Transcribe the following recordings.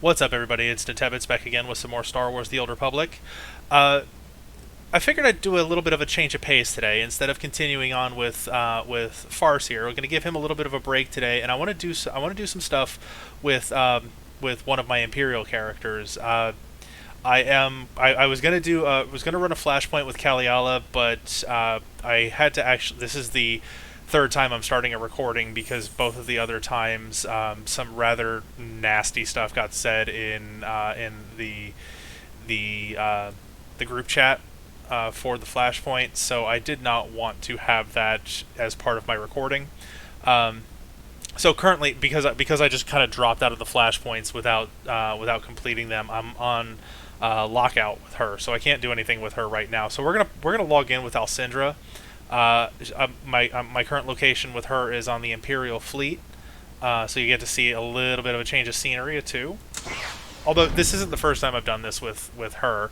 What's up, everybody? It's Nintebits back again with some more Star Wars: The Old Republic. Uh, I figured I'd do a little bit of a change of pace today. Instead of continuing on with Farsear, we're going to give him a little bit of a break today, and I want to do some stuff with one of my Imperial characters. I was gonna run a Flashpoint with Kaliala, but I had to actually. This is the third time I'm starting a recording because both of the other times some rather nasty stuff got said in the group chat for the Flashpoint, so I did not want to have that as part of my recording. Um, so currently, because I just kind of dropped out of the Flashpoints without completing them, I'm on lockout with her, so I can't do anything with her right now. So we're gonna log in with Alcindra. My current location with her is on the Imperial fleet, so you get to see a little bit of a change of scenery too. Although this isn't the first time I've done this with her.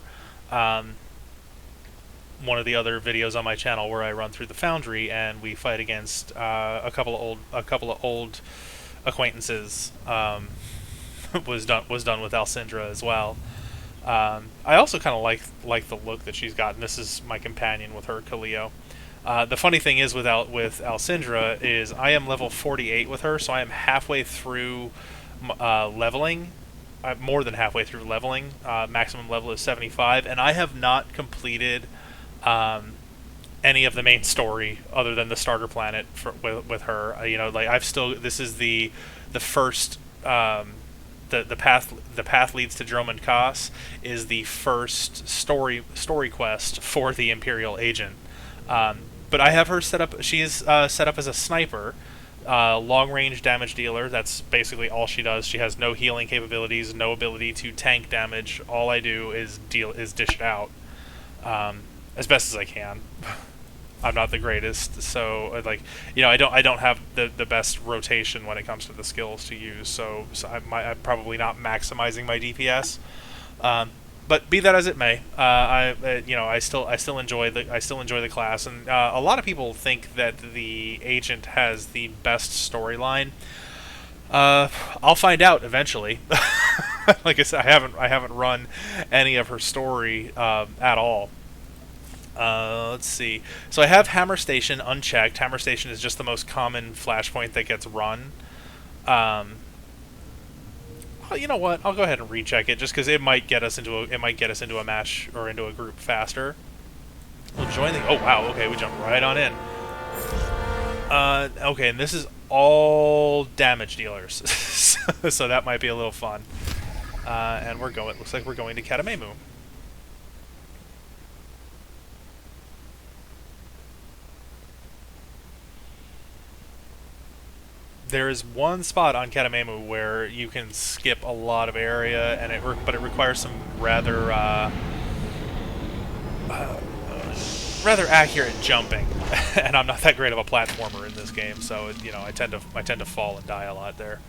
Um, One of the other videos on my channel where I run through the Foundry and we fight against a couple of old acquaintances was done with Alcindra as well. I also kind of like the look that she's got, and this is my companion with her, Kaleo. The funny thing is with Alcindra is I am level 48 with her, so I am halfway through leveling. I'm more than halfway through leveling. Maximum level is 75, and I have not completed any of the main story other than the starter planet with her. Like this is the first. The path leads to Dromund Kaas is the first story quest for the Imperial agent. But I have her set up. She is set up as a sniper, long range damage dealer. That's basically all she does. She has no healing capabilities, no ability to tank damage. All I do is dish it out as best as I can. I'm not the greatest, so I don't have the best rotation when it comes to the skills to use. So I'm probably not maximizing my DPS. But be that as it may, I still enjoy the class, and a lot of people think that the agent has the best storyline. I'll find out eventually. Like I said, I haven't run any of her story at all. Let's see. So I have Hammer Station unchecked. Hammer Station is just the most common flashpoint that gets run. Well, you know what? I'll go ahead and recheck it just because it might get us into a match or into a group faster. We'll join the. Oh wow! Okay, we jumped right on in. Okay, and this is all damage dealers, so that might be a little fun. And we're going. Looks like we're going to Cademimu. There is one spot on Cademimu where you can skip a lot of area, and but it requires some rather accurate jumping, and I'm not that great of a platformer in this game, so I tend to fall and die a lot there.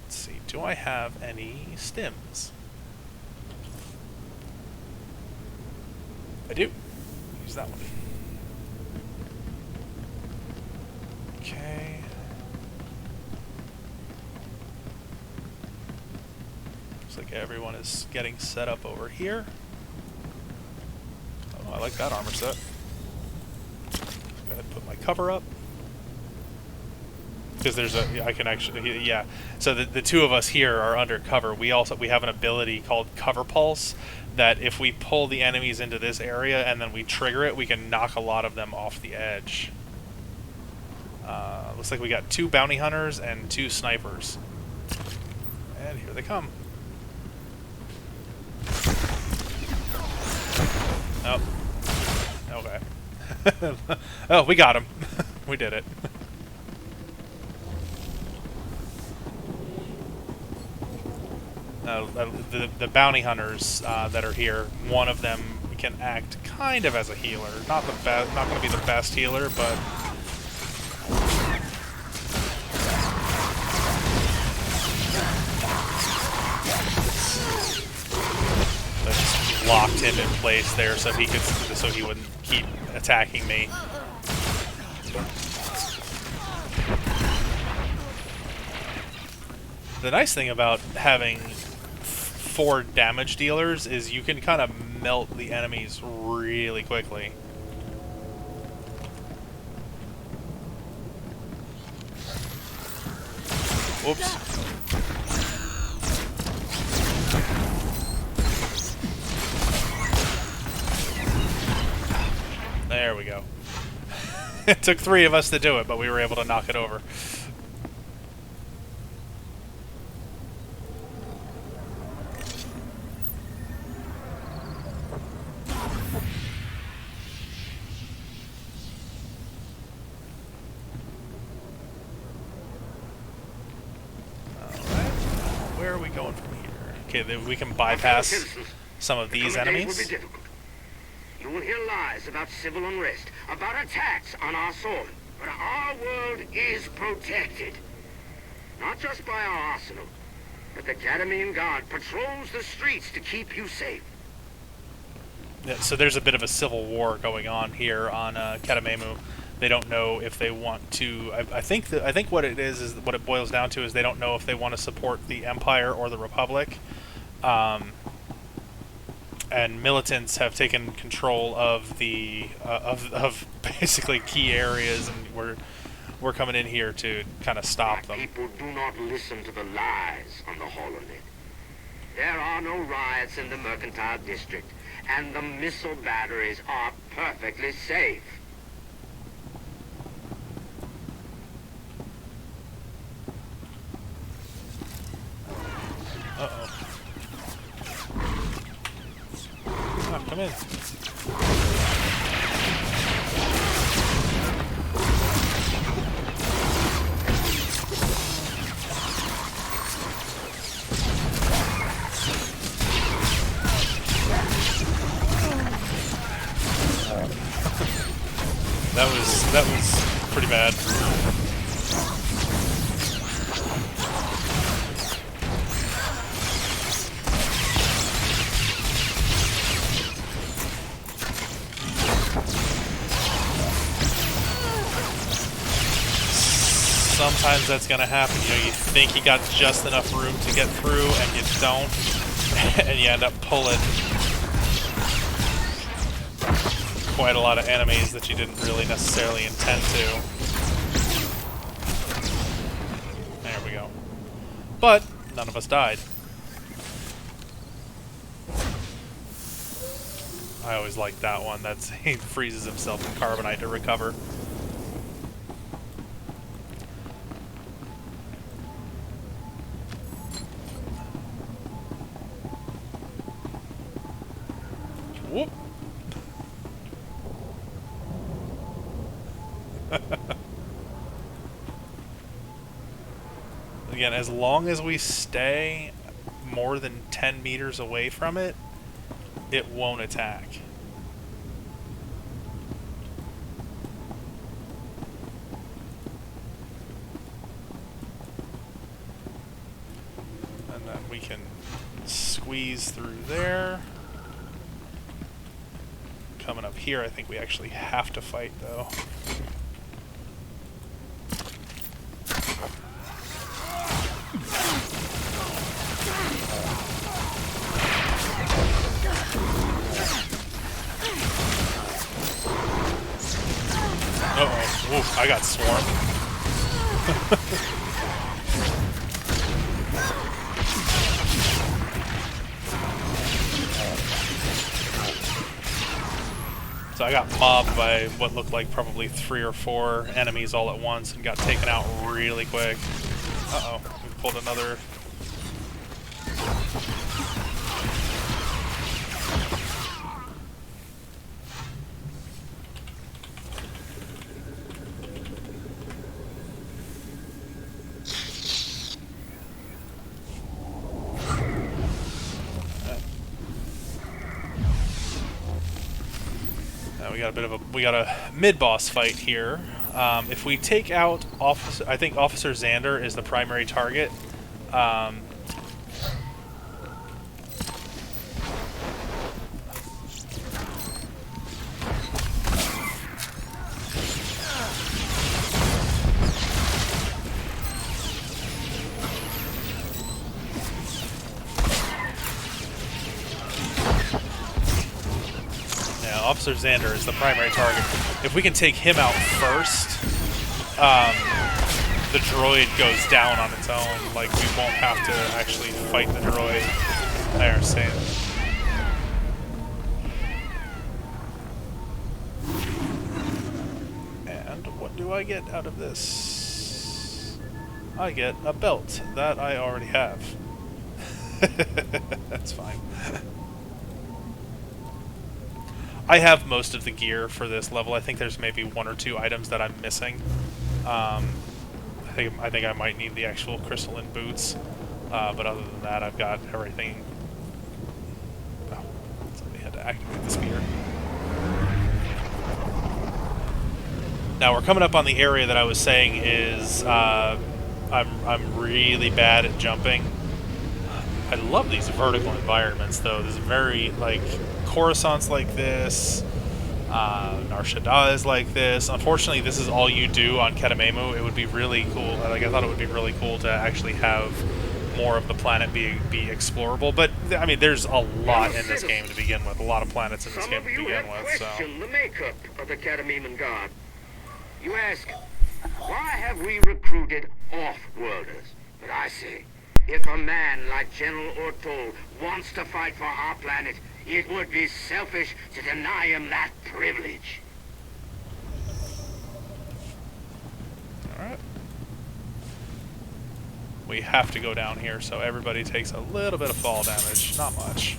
Let's see, do I have any stims? I do. Use that one. Okay. Looks like everyone is getting set up over here. Oh, I like that armor set. Go ahead and put my cover up. Because I can actually, yeah. So the two of us here are under cover. We have an ability called Cover Pulse that if we pull the enemies into this area and then we trigger it, we can knock a lot of them off the edge. Looks like we got 2 bounty hunters and 2 snipers. And here they come. Oh. Okay. Oh, we got him. We did it. The bounty hunters that are here, one of them can act kind of as a healer. Not going to be the best healer, but locked him in place there so he wouldn't keep attacking me. The nice thing about having 4 damage dealers is you can kind of melt the enemies really quickly. Whoops. There we go. It took 3 of us to do it, but we were able to knock it over. Where are we going from here? Okay, we can bypass some of these enemies. You will hear lies about civil unrest, about attacks on our soil. But our world is protected. Not just by our arsenal, but the Cademimu Guard patrols the streets to keep you safe. Yeah, so there's a bit of a civil war going on here on Cademimu. They don't know if they want to. I think what it is what it boils down to is they don't know if they want to support the Empire or the Republic. And militants have taken control of the of basically key areas, and we're coming in here to kind of stop them. People do not listen to the lies on the holonet. There are no riots in the Mercantile District, and the missile batteries are perfectly safe. Uh-oh. Come in. That was pretty bad. Sometimes that's gonna happen. You know, you think you got just enough room to get through, and you don't, and you end up pulling quite a lot of enemies that you didn't really necessarily intend to. There we go. But none of us died. I always like that one. He freezes himself in carbonite to recover. Whoop. Again, as long as we stay more than 10 meters away from it, it won't attack. And then we can squeeze through there. Coming up here, I think we actually have to fight, though. Uh-oh. Ooh, I got swarmed. So I got mobbed by what looked like probably 3 or 4 enemies all at once and got taken out really quick. Uh-oh, we pulled another... We got a mid-boss fight here. If we take out Officer, I think Officer Xander is the primary target. Officer Xander is the primary target. If we can take him out first, the droid goes down on its own. Like, we won't have to actually fight the droid. I understand. And what do I get out of this? I get a belt that I already have. That's fine. I have most of the gear for this level. I think there's maybe 1 or 2 items that I'm missing. I think I might need the actual crystalline boots, but other than that, I've got everything. Oh, somebody had to activate the spear. Now we're coming up on the area that I was saying is I'm really bad at jumping. I love these vertical environments, though. This is very, like, Coruscant's like this, Nar Shaddaa is like this. Unfortunately, this is all you do on Cademimu. It would be really cool. Like, I thought it would be really cool to actually have more of the planet be explorable. But I mean, there's a lot in this game to begin with. A lot of planets in this game to begin with. So. Question the makeup of the Cademimu Guard. You ask, why have we recruited off-worlders? But I say, if a man like General Ortol wants to fight for our planet, it would be selfish to deny him that privilege. Alright. We have to go down here, so everybody takes a little bit of fall damage. Not much.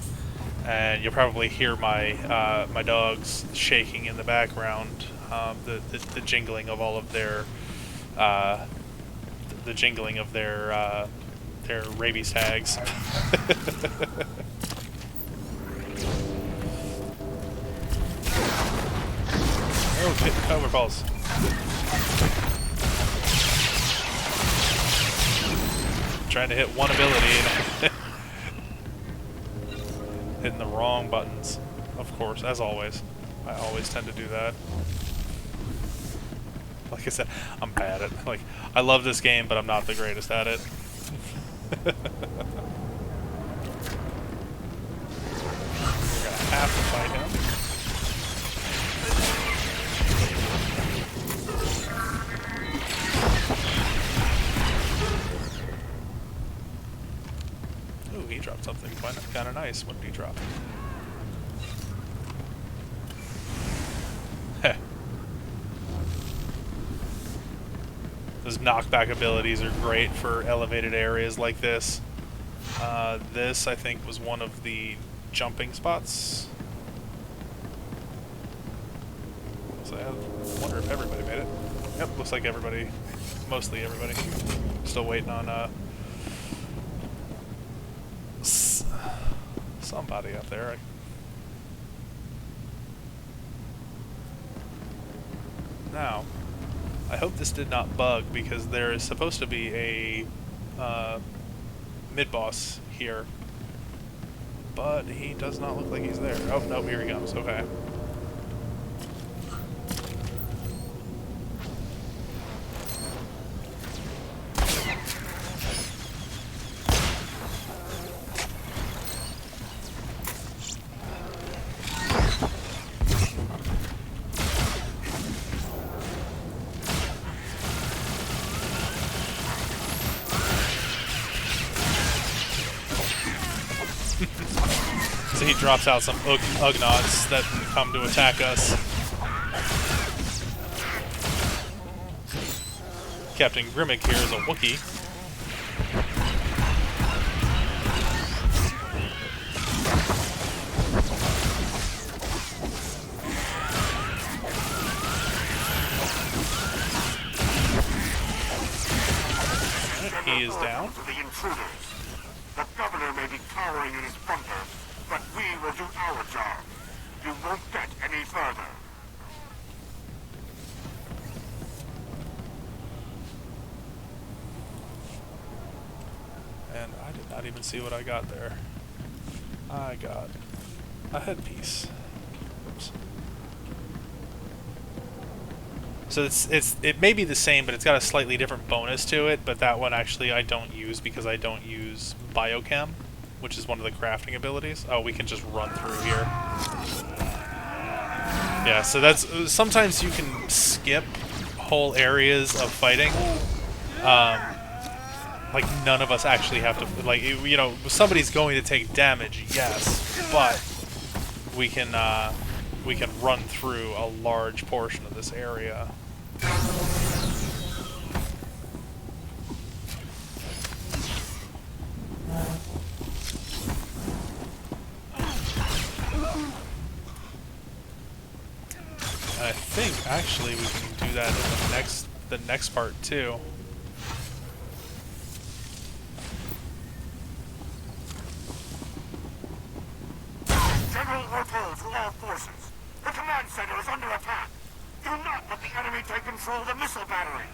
And you'll probably hear my my dogs shaking in the background. The jingling of all of their the jingling of their rabies tags. Oh, shit, cover balls. Trying to hit one ability and hitting the wrong buttons. Of course, as always. I always tend to do that. Like I said, I'm bad at it. Like, I love this game, but I'm not the greatest at it. We're gonna have to fight him. Ooh, he dropped something kind of nice. What did he drop? Heh. Those knockback abilities are great for elevated areas like this. This, I think, was one of the jumping spots. So I wonder if everybody made it. Yep, looks like everybody, mostly everybody. Still waiting on somebody up there. Now, I hope this did not bug, because there is supposed to be a mid-boss here, but he does not look like he's there. Oh, no, here he comes. Okay. So he drops out some Ugnaughts that come to attack us. Captain Grimmick here is a Wookiee. He is down. The governor may be cowering in his bunker, but we will do our job. You won't get any further. And I did not even see what I got there. I got a headpiece. Oops. So it may be the same, but it's got a slightly different bonus to it. But that one actually I don't use because I don't use biochem, which is one of the crafting abilities. Oh, we can just run through here. Yeah, so that's sometimes you can skip whole areas of fighting. Like none of us actually have to, like, you know, somebody's going to take damage, yes, but we can run through a large portion of this area. And I think actually we can do that in the next part too. General orders to all forces. The command center is under attack. Do not let the enemy take control of the missile batteries.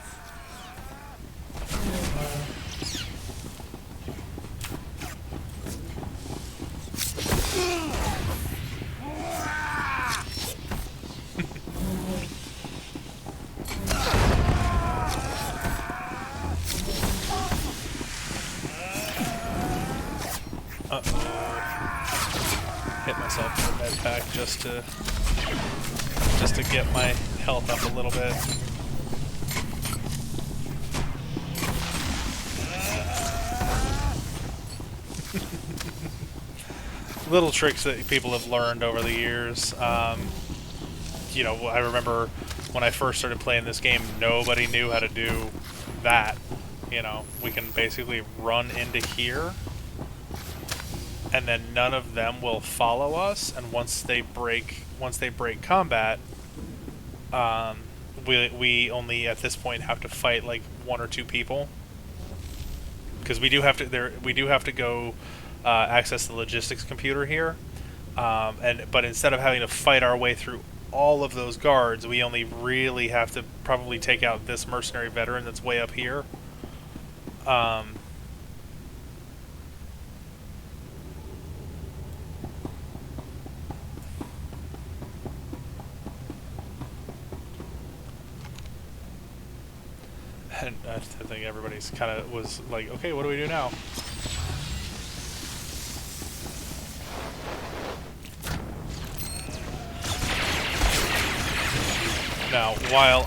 Hit myself with a med pack just to get my health up a little bit. Little tricks that people have learned over the years. You know, I remember when I first started playing this game, nobody knew how to do that. You know, we can basically run into here, and then none of them will follow us. And once they break combat, we only at this point have to fight like 1 or 2 people, because we do have to go access the logistics computer here, but instead of having to fight our way through all of those guards, we only really have to probably take out this mercenary veteran that's way up here. And I think everybody's kind of was like, okay, what do we do now? Now, while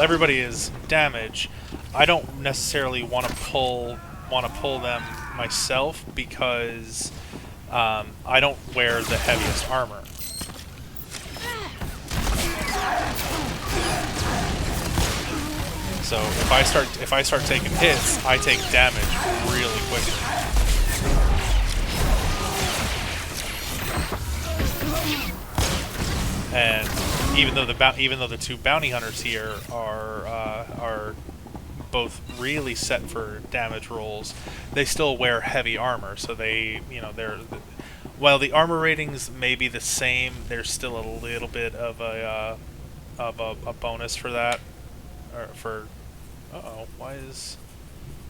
everybody is damaged, I don't necessarily want to pull them myself, because I don't wear the heaviest armor. So if I start taking hits, I take damage really quickly. And even though the 2 bounty hunters here are both really set for damage rolls, they still wear heavy armor. So while the armor ratings may be the same, there's still a little bit of a bonus for that. Or for uh-oh, why is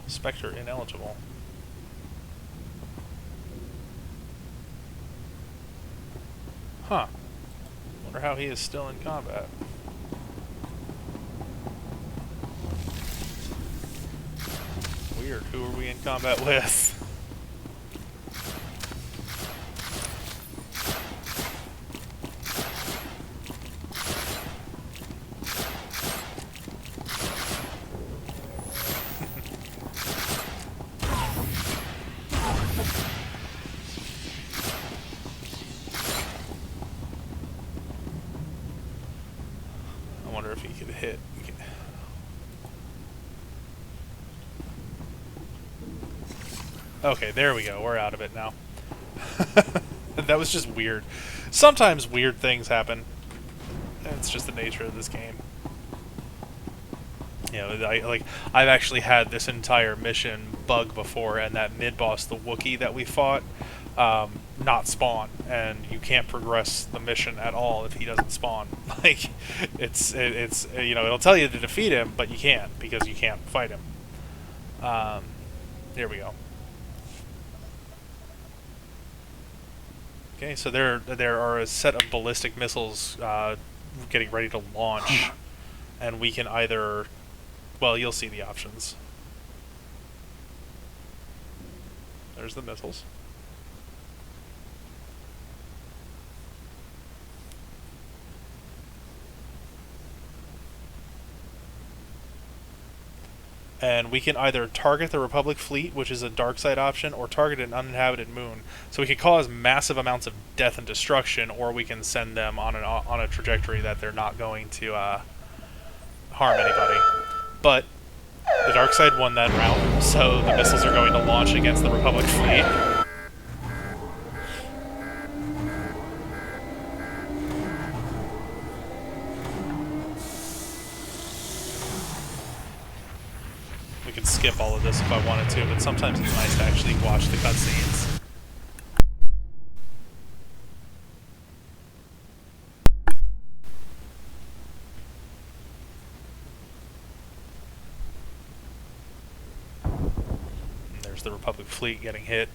Spectre ineligible? Huh. Wonder how he is still in combat. Weird. Who are we in combat with? I wonder if he could hit. Okay, there we go. We're out of it now. That was just weird. Sometimes weird things happen. It's just the nature of this game. You know, I've actually had this entire mission bug before, and that mid-boss, the Wookiee that we fought, not spawn, and you can't progress the mission at all if he doesn't spawn. Like, it's you know, it'll tell you to defeat him, but you can't, because you can't fight him. Here we go. Okay, so there are a set of ballistic missiles getting ready to launch, and we can either, well, you'll see the options. There's the missiles. and we can either target the Republic fleet, which is a dark side option, or target an uninhabited moon. So we could cause massive amounts of death and destruction, or we can send them on a trajectory that they're not going to harm anybody. But the dark side won that round, so the missiles are going to launch against the Republic fleet. We can skip all of this if I wanted to, but sometimes it's nice to actually watch the cutscenes. And there's the Republic fleet getting hit.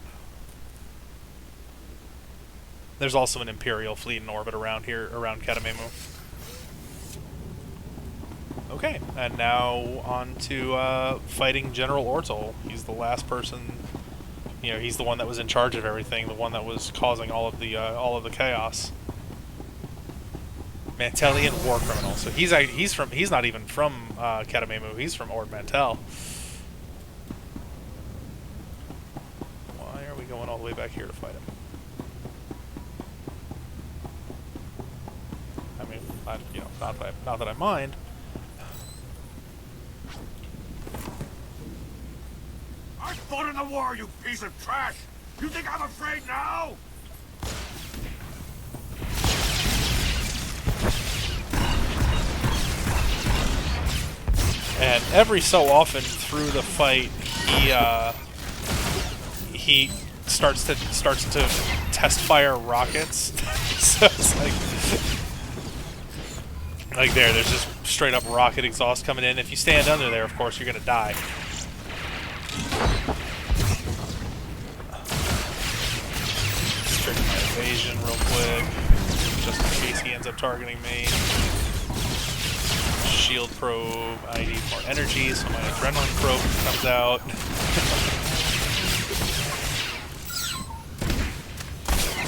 There's also an Imperial fleet in orbit around here, around Cademimu. Okay, and now on to fighting General Ortol. He's the last person, you know, he's the one that was in charge of everything, the one that was causing all of the chaos. Mantelian war criminal. So he's not even from Cademimu. He's from Ord Mantell. Why are we going all the way back here to fight him? I mean, not that I mind. I fought in the war, you piece of trash! You think I'm afraid now? And every so often through the fight, he starts to test fire rockets. So it's like there's just straight up rocket exhaust coming in. If you stand under there, of course, you're gonna die. Trigger my evasion real quick, just in case he ends up targeting me. Shield probe, I need more energy, so my adrenaline probe comes out.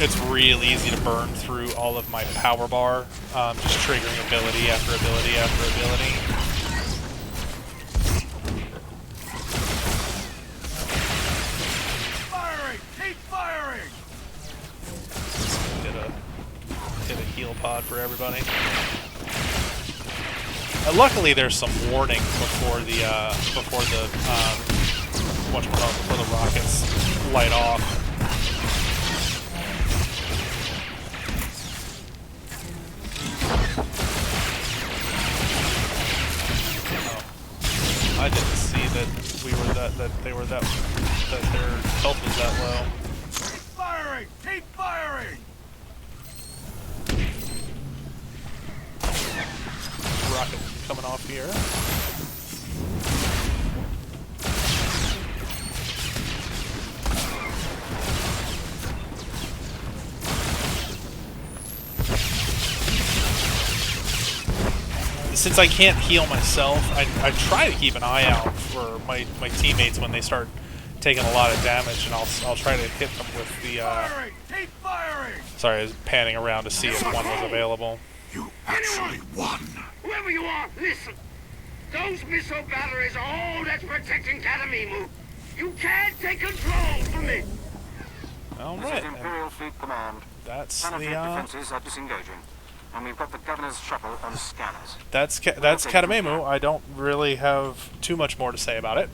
It's real easy to burn through all of my power bar, just triggering ability after ability after ability. Firing! Keep firing! Hit a heal pod for everybody. Luckily, there's some warning before the rockets light off. Oh, I didn't see that their health was that low. Keep firing! Keep firing! Rocket coming off here. Since I can't heal myself, I try to keep an eye out for my teammates when they start taking a lot of damage, and I'll try to hit them with the. Firing! Keep firing! Sorry, I was panning around to see if one was available. You actually won. Whoever you are, listen. Those missile batteries are all that's protecting Cademimu. You can't take control from it. All This right. is Imperial Fleet Command. That's Planetary the. defenses are disengaging, and we've got the governor's shuttle on scanners. That's Cademimu. I don't really have too much more to say about it.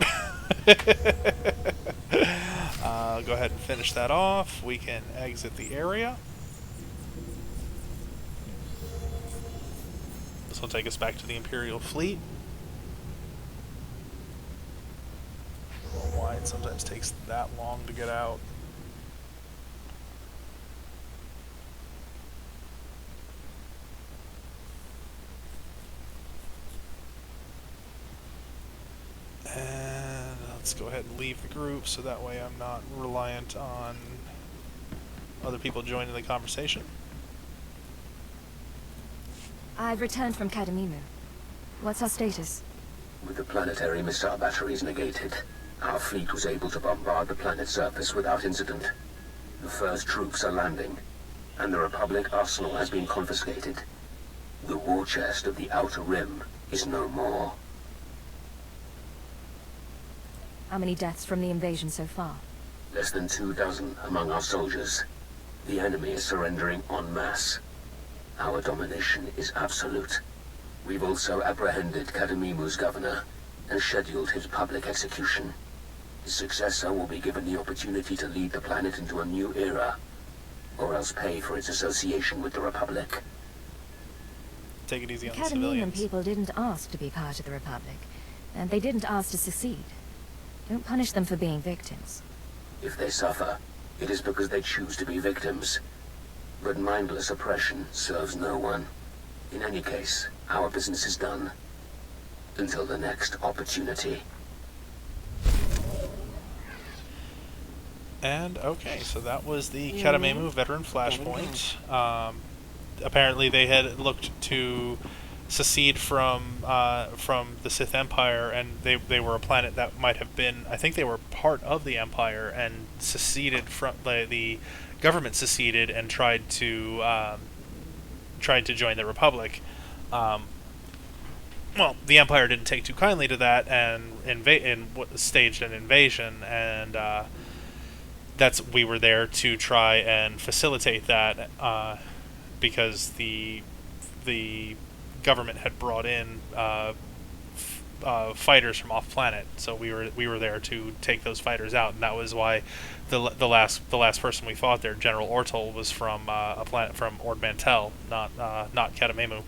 Go ahead and finish that off. We can exit the area. This will take us back to the Imperial fleet. I don't know why it sometimes takes that long to get out. And let's go ahead and leave the group so that way I'm not reliant on other people joining the conversation. I've returned from Cademimu. What's our status? With the planetary missile batteries negated, our fleet was able to bombard the planet's surface without incident. The first troops are landing, and the Republic arsenal has been confiscated. The war chest of the Outer Rim is no more. How many deaths from the invasion so far? Less than 24 among our soldiers. The enemy is surrendering en masse. Our domination is absolute. We've also apprehended Cademimu's governor and scheduled his public execution. His successor will be given the opportunity to lead the planet into a new era, or else pay for its association with the Republic. Take it easy on the Cademimu civilians. people didn't ask to be part of the Republic, and they didn't ask to succeed. Don't punish them for being victims. If they suffer, it is because they choose to be victims. But mindless oppression serves no one. In any case, our business is done. Until the next opportunity. And okay, so that was the Cademimu veteran Flashpoint. Apparently, they had looked to secede from the Sith Empire, and they were a planet that might have been. I think they were part of the Empire and seceded from the government seceded and tried to join the Republic. Well, the Empire didn't take too kindly to that and staged an invasion, and we were there to try and facilitate that because the government had brought in fighters from off planet, so we were there to take those fighters out, and that was why the last person we fought there, General Ortol, was from a planet from Ord Mantell, not Cademimu.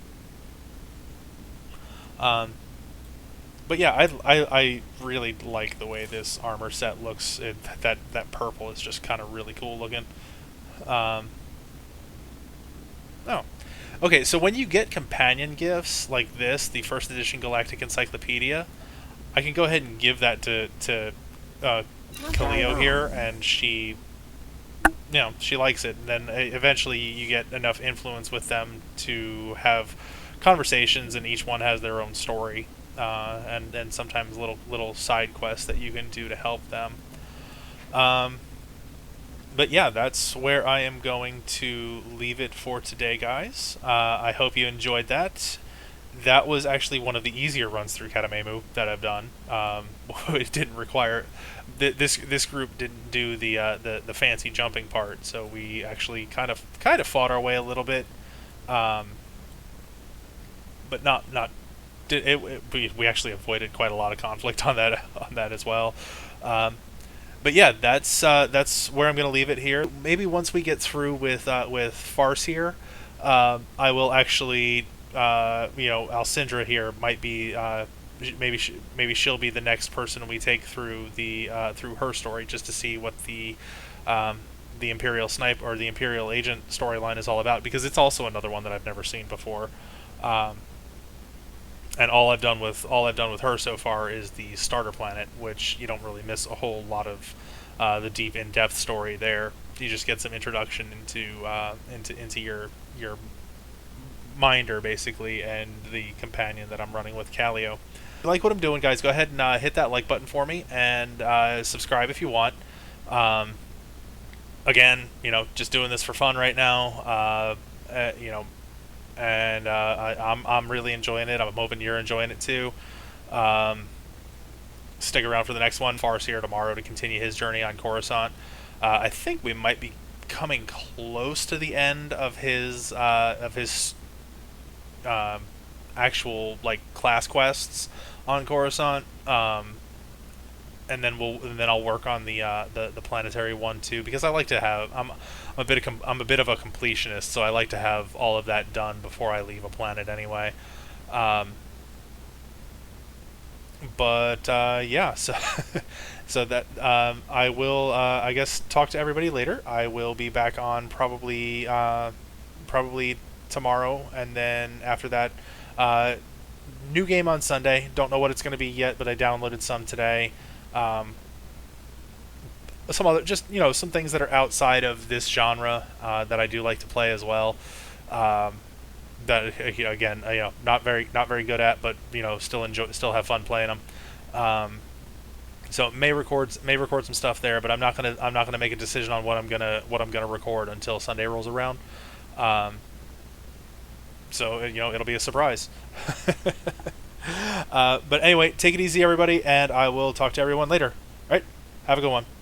But yeah, I really like the way this armor set looks. That purple is just kind of really cool looking. Oh, okay. So when you get companion gifts like this, the first edition Galactic Encyclopedia, I can go ahead and give that to Kaleo here, and she likes it. And then eventually you get enough influence with them to have conversations, and each one has their own story, and sometimes little side quests that you can do to help them. But yeah, that's where I am going to leave it for today, guys. I hope you enjoyed that. That was actually one of the easier runs through Cademimu that I've done. It didn't require this group didn't do the fancy jumping part, so we actually kind of fought our way a little bit. But we actually avoided quite a lot of conflict on that as well. But yeah, that's where I'm going to leave it here. Maybe once we get through with Farsear, I will actually Alcindra here might be maybe she'll be the next person we take through through her story, just to see what the Imperial snipe or the Imperial agent storyline is all about, because it's also another one that I've never seen before. And all I've done with her so far is the starter planet, which you don't really miss a whole lot of the deep in-depth story there. You just get some introduction into your minder basically, and the companion that I'm running with, Kaleo. If you like what I'm doing, guys, go ahead and hit that like button for me, and subscribe if you want. Again, just doing this for fun right now. And I'm really enjoying it. I'm hoping you're enjoying it too. Stick around for the next one. Farsear tomorrow to continue his journey on Coruscant. I think we might be coming close to the end of his actual class quests on Coruscant. And then I'll work on the planetary one too, because I like to have I'm a bit of a completionist, so I like to have all of that done before I leave a planet anyway. Yeah, so that I will I guess talk to everybody later. I will be back on probably tomorrow, and then after that, new game on Sunday. Don't know what it's going to be yet, but I downloaded some today. Some other, just some things that are outside of this genre that I do like to play as well. That again, not very good at, but still have fun playing them. So may record some stuff there, but I'm not gonna make a decision on what I'm gonna record until Sunday rolls around. So it'll be a surprise. But anyway, take it easy, everybody, and I will talk to everyone later. All right. Have a good one.